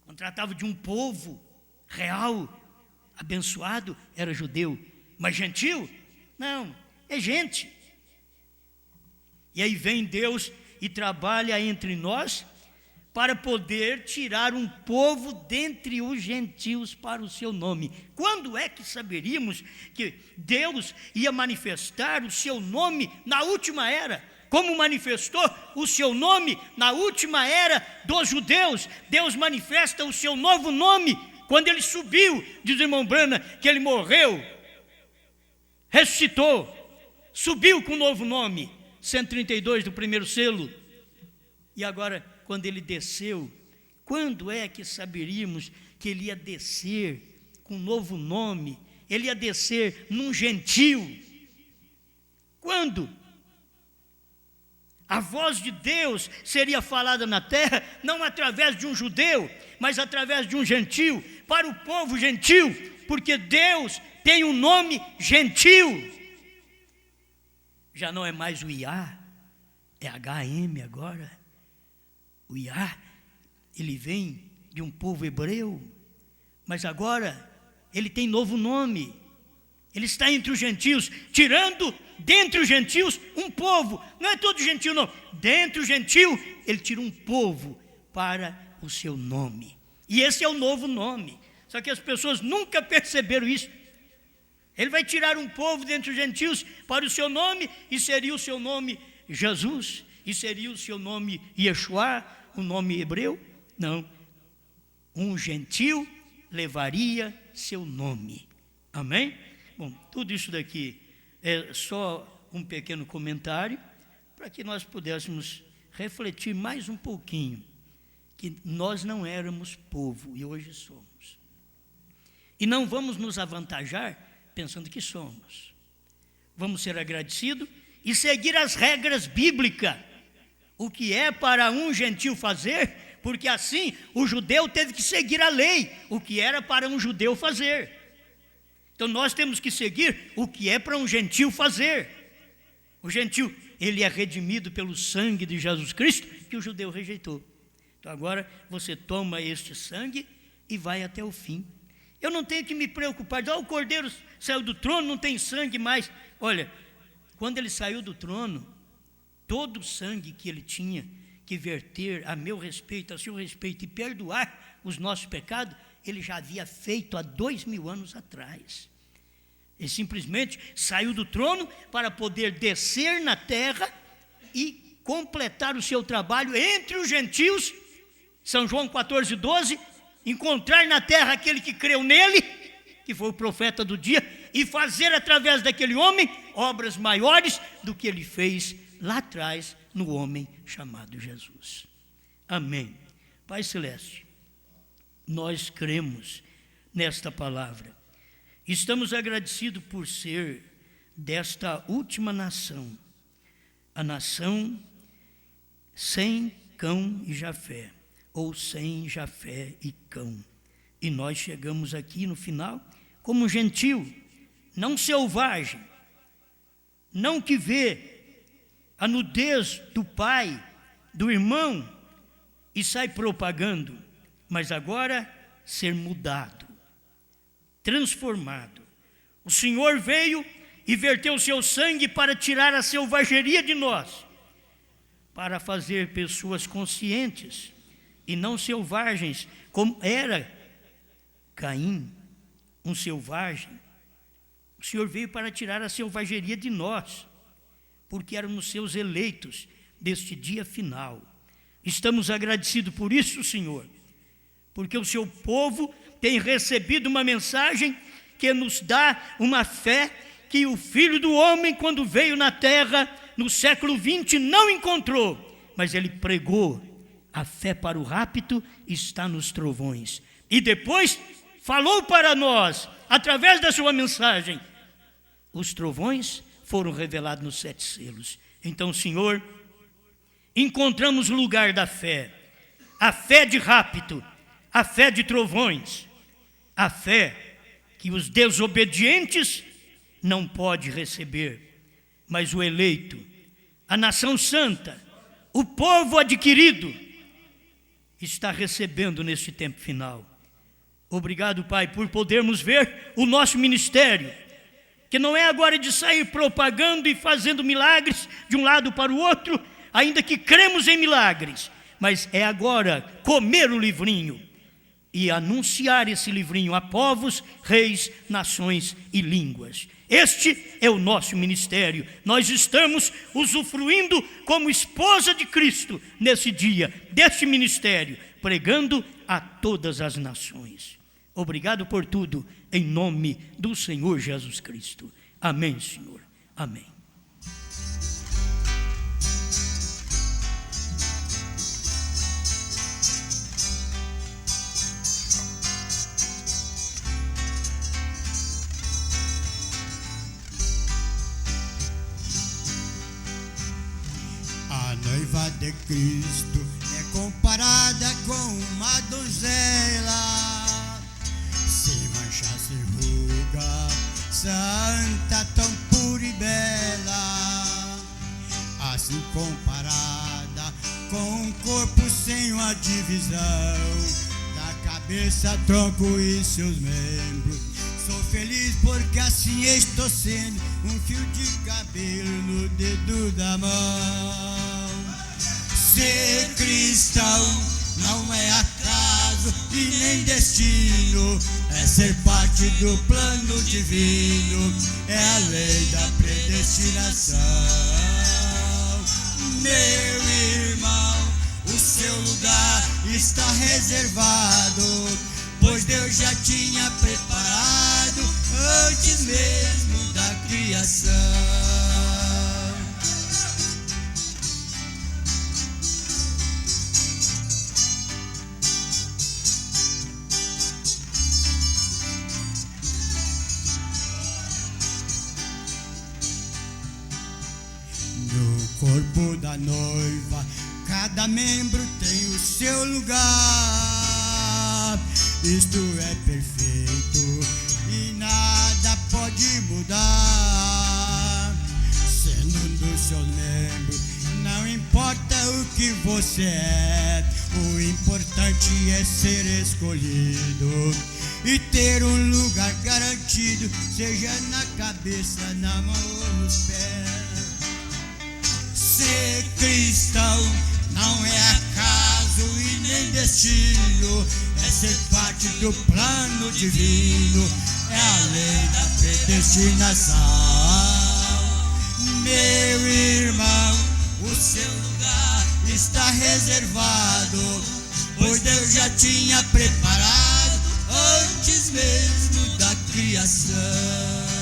Quando tratava de um povo real, abençoado, era judeu. Mas gentil? Não, é gente. E aí vem Deus e trabalha entre nós para poder tirar um povo dentre os gentios para o seu nome. Quando é que saberíamos que Deus ia manifestar o seu nome na última era? Como manifestou o seu nome na última era dos judeus, Deus manifesta o seu novo nome quando ele subiu, diz o irmão Brana, que ele morreu, ressuscitou, subiu com um novo nome, 132 do primeiro selo, e agora quando ele desceu, quando é que saberíamos que ele ia descer com um novo nome? Ele ia descer num gentil. Quando? A voz de Deus seria falada na terra, não através de um judeu, mas através de um gentil, para o povo gentil, porque Deus tem um nome gentil. Já não é mais o Iá, é HM agora. O Iá, ele vem de um povo hebreu, mas agora ele tem novo nome. Ele está entre os gentios, tirando dentre os gentios um povo. Não é todo gentio não, dentre os gentios ele tira um povo para o seu nome. E esse é o novo nome. Só que as pessoas nunca perceberam isso. Ele vai tirar um povo dentre os gentios para o seu nome, e seria o seu nome Jesus, e seria o seu nome Yeshua, o nome hebreu? Não. Um gentil levaria seu nome. Amém? Bom, tudo isso daqui é só um pequeno comentário para que nós pudéssemos refletir mais um pouquinho que nós não éramos povo e hoje somos. E não vamos nos avantajar pensando que somos. Vamos ser agradecidos e seguir as regras bíblicas. O que é para um gentil fazer, porque assim o judeu teve que seguir a lei, o que era para um judeu fazer. Então nós temos que seguir o que é para um gentil fazer. O gentil, ele é redimido pelo sangue de Jesus Cristo, que o judeu rejeitou. Então agora você toma este sangue e vai até o fim. Eu não tenho que me preocupar, o cordeiro saiu do trono, não tem sangue mais. Olha, quando ele saiu do trono, todo o sangue que ele tinha que verter a meu respeito, a seu respeito e perdoar os nossos pecados, ele já havia feito há 2000 anos atrás. Ele simplesmente saiu do trono para poder descer na terra e completar o seu trabalho entre os gentios, São João 14:12, encontrar na terra aquele que creu nele, que foi o profeta do dia, e fazer através daquele homem obras maiores do que ele fez lá atrás no homem chamado Jesus. Amém. Pai Celeste, nós cremos nesta palavra. Estamos agradecidos por ser desta última nação, a nação sem Cão e Jafé, ou sem Jafé e Cão. E nós chegamos aqui no final como gentil, não selvagem, não que vê a nudez do pai, do irmão e sai propagando, mas agora ser mudado, transformado. O Senhor veio e verteu o seu sangue para tirar a selvageria de nós, para fazer pessoas conscientes e não selvagens, como era Caim, um selvagem. O Senhor veio para tirar a selvageria de nós, porque éramos seus eleitos deste dia final. Estamos agradecidos por isso, Senhor, porque o seu povo tem recebido uma mensagem que nos dá uma fé que o Filho do Homem, quando veio na terra, no século 20, não encontrou, mas ele pregou: a fé para o rapto está nos trovões. E depois falou para nós, através da sua mensagem, os trovões foram revelados nos 7 selos. Então, Senhor, encontramos o lugar da fé, a fé de rapto, a fé de trovões, a fé que os desobedientes não podem receber, mas o eleito, a nação santa, o povo adquirido, está recebendo neste tempo final. Obrigado, Pai, por podermos ver o nosso ministério, que não é agora de sair propagando e fazendo milagres de um lado para o outro, ainda que cremos em milagres, mas é agora comer o livrinho e anunciar esse livrinho a povos, reis, nações e línguas. Este é o nosso ministério. Nós estamos usufruindo como esposa de Cristo nesse dia, deste ministério, pregando a todas as nações. Obrigado por tudo, em nome do Senhor Jesus Cristo. Amém, Senhor. Amém. A noiva de Cristo é comparada com uma donzela, sem mancha, sem ruga, santa, tão pura e bela. Assim comparada com um corpo sem uma divisão, da cabeça, tronco e seus membros. Sou feliz porque assim estou sendo um fio de cabelo no dedo da mão. Ser cristão não é acaso e nem destino, é ser parte do plano divino, é a lei da predestinação. Meu irmão, o seu lugar está reservado, pois Deus já tinha preparado antes mesmo da criação. No corpo da noiva, cada membro tem o seu lugar. Isto é perfeito e nada pode mudar. Sendo um dos seus membros, não importa o que você é, o importante é ser escolhido e ter um lugar garantido, seja na cabeça, na mão ou nos pés. Ser cristão não é acaso e nem destino, é ser parte do plano divino, é a lei da predestinação. Meu irmão, o seu lugar está reservado, pois Deus já tinha preparado antes mesmo da criação.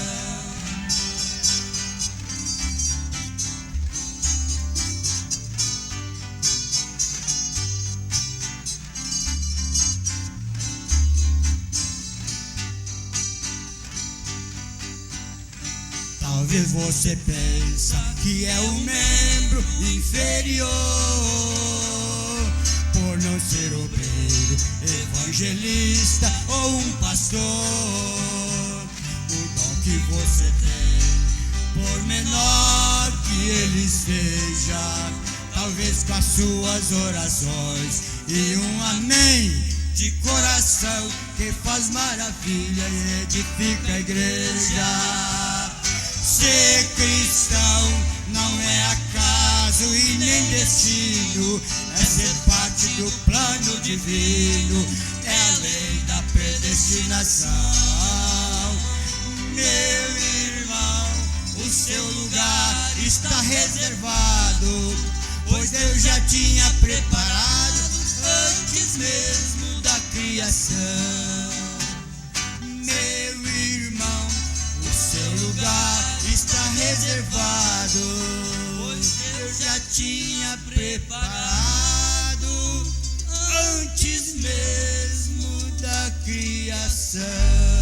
Talvez você pensa que é um membro inferior por não ser obreiro, evangelista ou um pastor. O dom que você tem, por menor que ele seja, talvez com as suas orações e um amém de coração que faz maravilha e edifica a igreja. Ser cristão não é acaso e nem destino, é ser parte do plano divino, é a lei da predestinação. Meu irmão, o seu lugar está reservado, pois Deus já tinha preparado antes mesmo da criação. Meu irmão, o seu lugar está reservado, pois Deus já tinha preparado antes mesmo da criação.